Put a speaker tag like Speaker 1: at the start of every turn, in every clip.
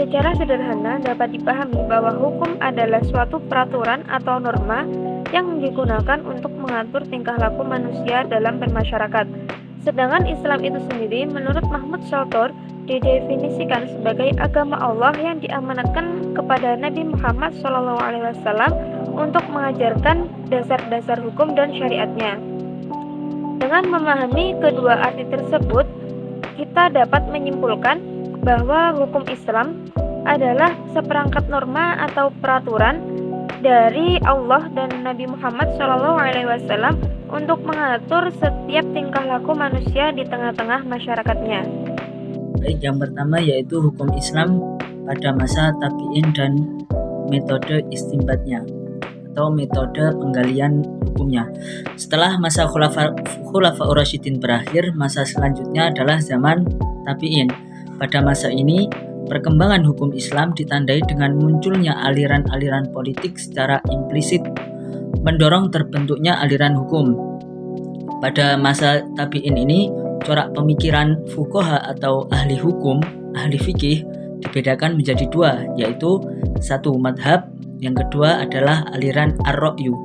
Speaker 1: Secara sederhana dapat dipahami bahwa hukum adalah suatu peraturan atau norma yang digunakan untuk mengatur tingkah laku manusia dalam bermasyarakat. Sedangkan Islam itu sendiri menurut Mahmud Shaltut didefinisikan sebagai agama Allah yang diamanatkan kepada Nabi Muhammad SAW untuk mengajarkan dasar-dasar hukum dan syariatnya. Dengan memahami kedua arti tersebut, kita dapat menyimpulkan bahwa hukum Islam adalah seperangkat norma atau peraturan dari Allah dan Nabi Muhammad SAW untuk mengatur setiap tingkah laku manusia di tengah-tengah masyarakatnya.
Speaker 2: Baik, yang pertama yaitu hukum Islam pada masa tabi'in dan metode istinbatnya atau metode penggalian hukumnya. Setelah masa Khulafaur Rasyidin berakhir, masa selanjutnya adalah zaman tabi'in. Pada masa ini, perkembangan hukum Islam ditandai dengan munculnya aliran-aliran politik secara implisit mendorong terbentuknya aliran hukum. Pada masa tabi'in ini, corak pemikiran fuqaha atau ahli hukum, ahli fikih dibedakan menjadi dua, yaitu satu madhab, yang kedua adalah aliran ar-ra'yu.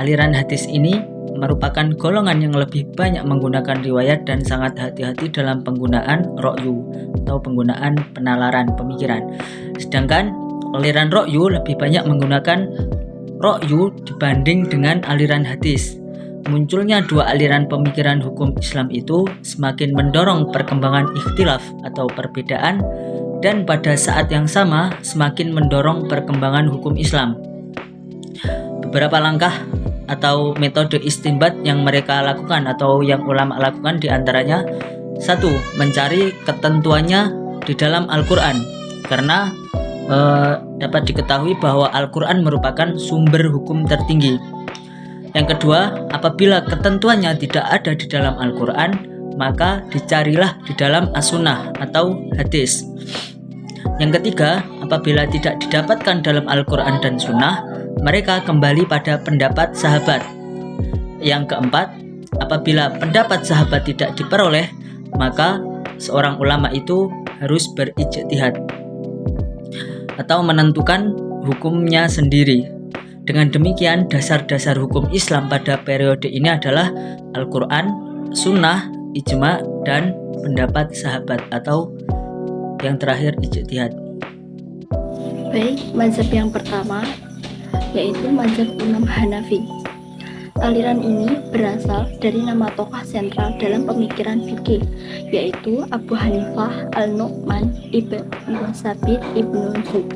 Speaker 2: Aliran hadis ini merupakan golongan yang lebih banyak menggunakan riwayat dan sangat hati-hati dalam penggunaan ra'yu atau penggunaan penalaran pemikiran. Sedangkan aliran ra'yu lebih banyak menggunakan ra'yu dibanding dengan aliran hadis. Munculnya dua aliran pemikiran hukum Islam itu semakin mendorong perkembangan ikhtilaf atau perbedaan, dan pada saat yang sama semakin mendorong perkembangan hukum Islam. Beberapa langkah atau metode istinbat yang mereka lakukan atau yang ulama lakukan diantaranya: satu, mencari ketentuannya di dalam Al-Quran, karena dapat diketahui bahwa Al-Quran merupakan sumber hukum tertinggi. Yang kedua, apabila ketentuannya tidak ada di dalam Al-Quran, maka dicarilah di dalam As-Sunnah atau hadis. Yang ketiga, apabila tidak didapatkan dalam Al-Quran dan Sunnah, mereka kembali pada pendapat sahabat. Yang keempat, apabila pendapat sahabat tidak diperoleh, maka seorang ulama itu harus berijtihad atau menentukan hukumnya sendiri. Dengan demikian, dasar-dasar hukum Islam pada periode ini adalah Al-Quran, Sunnah, Ijma, dan pendapat sahabat, atau yang terakhir ijtihad.
Speaker 3: Baik, mazhab yang pertama yaitu mazhab Imam Hanafi. Aliran ini berasal dari nama tokoh sentral dalam pemikiran fikih, yaitu Abu Hanifah Al-Nu'man ibn Sabit ibn Zub.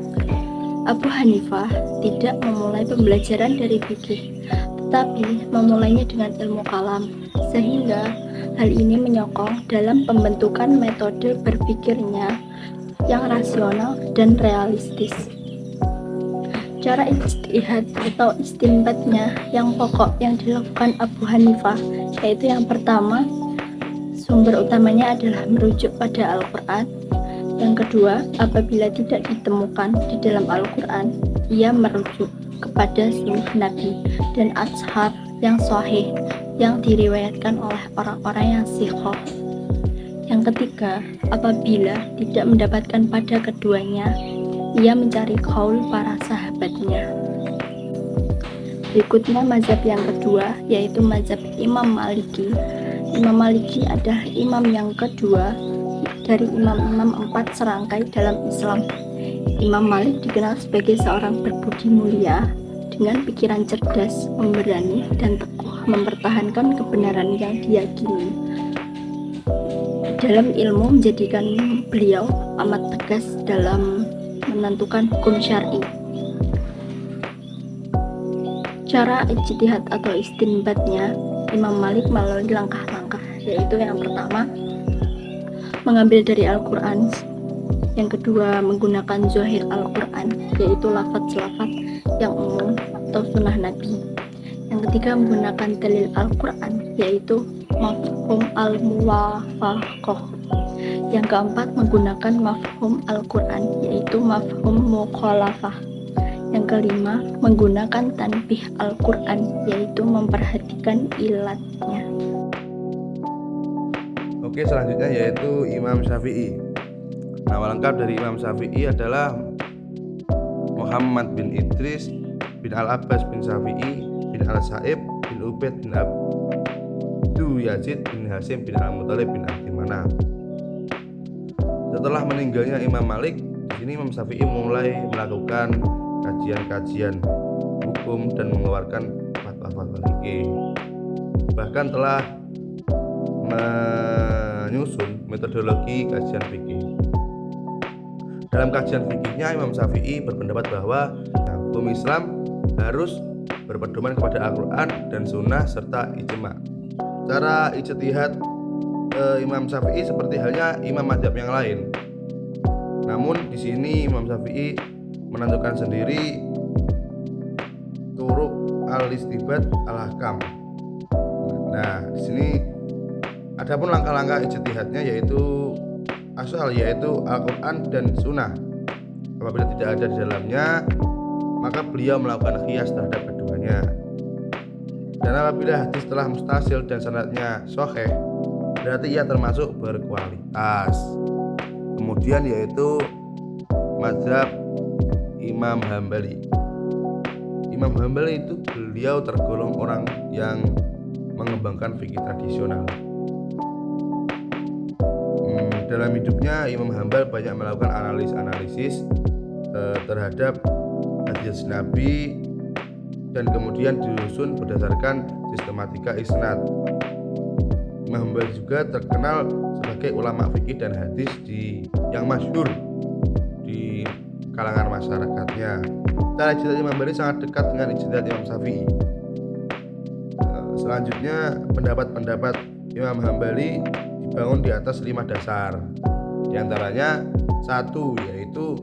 Speaker 3: Abu Hanifah tidak memulai pembelajaran dari fikih, tetapi memulainya dengan ilmu kalam, sehingga hal ini menyokong dalam pembentukan metode berpikirnya yang rasional dan realistis. Cara ijtihad atau istinbatnya yang pokok yang dilakukan Abu Hanifah, yaitu yang pertama, sumber utamanya adalah merujuk pada Al-Quran. Yang kedua, apabila tidak ditemukan di dalam Al-Quran, ia merujuk kepada sunnah Nabi dan ashar yang sahih yang diriwayatkan oleh orang-orang yang siqah. Yang ketiga, apabila tidak mendapatkan pada keduanya, ia mencari qaul para sahabatnya. Berikutnya mazhab yang kedua, yaitu mazhab Imam Maliki. Imam Maliki adalah imam yang kedua dari imam-imam 4 serangkai dalam Islam. Imam Malik dikenal sebagai seorang berbudi mulia dengan pikiran cerdas, pemberani, dan teguh mempertahankan kebenaran yang diyakini. Dalam ilmu menjadikan beliau amat tegas dalam menentukan hukum syar'i. Cara ijtihad atau istinbatnya, Imam Malik melalui langkah-langkah, yaitu yang pertama, mengambil dari Al-Quran. Yang kedua, menggunakan zahir Al-Quran, yaitu lafaz-lafaz yang umum atau sunnah Nabi. Yang ketiga, menggunakan dalil Al-Quran, yaitu mafhum al-muwafaqah. Yang keempat, menggunakan mafhum Al-Quran, yaitu mafhum mukhalafah. Yang kelima, menggunakan tanbih Al-Quran, yaitu memperhatikan ilatnya.
Speaker 4: Oke, selanjutnya yaitu Imam Syafi'i. Nama lengkap dari Imam Syafi'i adalah Muhammad bin Idris bin Al-Abbas bin Syafi'i bin Al-Sa'ib bin Ubaid bin Abdu Yazid bin Hasim bin Al-Muttalib bin Abdi Manaf. Setelah meninggalnya Imam Malik, di sini Imam Syafi'i mulai melakukan kajian-kajian hukum dan mengeluarkan fatwa-fatwa fikih. Bahkan telah menyusun metodologi kajian fikih. Dalam kajian fikihnya, Imam Syafi'i berpendapat bahwa hukum Islam harus berpedoman kepada Al-Quran dan Sunnah serta ijma'. Cara ijtihad Imam Syafi'i seperti halnya imam mazhab yang lain. Namun di sini Imam Syafi'i menentukan sendiri turuk al-istibat al-ahkam. Nah, di sini adapun langkah-langkah ijtihadnya yaitu Al-Quran dan Sunnah. Apabila tidak ada di dalamnya, maka beliau melakukan qiyas terhadap keduanya. Dan apabila hadis telah mustasil dan sanadnya sahih, berarti ia termasuk berkualitas. Kemudian yaitu mazhab Imam Hambali. Imam Hambali itu beliau tergolong orang yang mengembangkan fikih tradisional. Dalam hidupnya Imam Hambal banyak melakukan analisis terhadap hadis Nabi dan kemudian disusun berdasarkan sistematika isnad. Imam Hambal juga terkenal sebagai ulama fikih dan hadis yang masyhur di kalangan masyarakatnya. Cara ijtihad Imam Hambali sangat dekat dengan ijtihad Imam Syafi'i. Selanjutnya pendapat-pendapat Imam Hambali dibangun di atas 5 dasar. Di antaranya 1 yaitu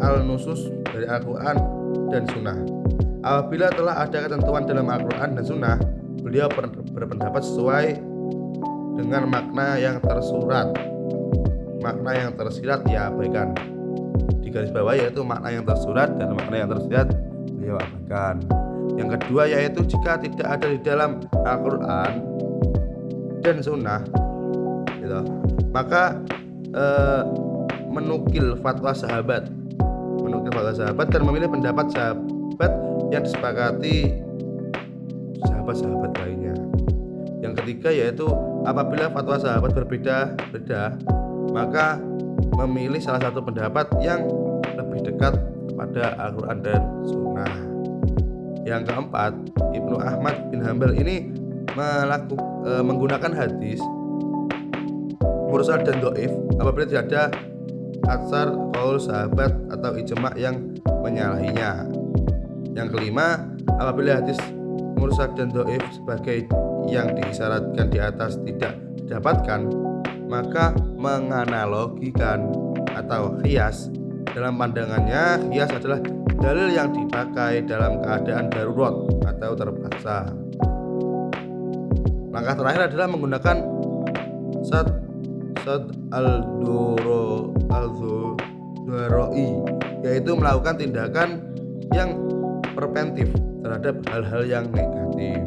Speaker 4: al-nusus dari Al-Quran dan Sunnah. Apabila telah ada ketentuan dalam Al-Quran dan Sunnah, beliau berpendapat sesuai dengan makna yang tersurat. Makna yang tersirat ya abaikan. Di garis bawah yaitu makna yang tersurat dan makna yang tersirat beliau abaikan. Yang kedua yaitu jika tidak ada di dalam Al-Quran dan Sunnah gitu, maka menukil fatwa sahabat dan memilih pendapat sahabat yang disepakati sahabat-sahabat lainnya. Yang ketiga yaitu apabila fatwa sahabat berbeda, maka memilih salah satu pendapat yang lebih dekat kepada Al-Quran dan Sunnah. Yang keempat, Ibnu Ahmad bin Hanbal ini menggunakan hadis mursal dan dhaif apabila tidak ada atsar qaul sahabat atau ijma' yang menyalahinya. Yang kelima, apabila hadis mursal dan dhaif sebagai yang diisyaratkan di atas tidak didapatkan, maka menganalogikan atau qiyas. Dalam pandangannya, qiyas adalah dalil yang dipakai dalam keadaan darurat atau terpaksa. Langkah terakhir adalah menggunakan sad al-Dharra'i, yaitu melakukan tindakan yang preventif terhadap hal-hal yang negatif.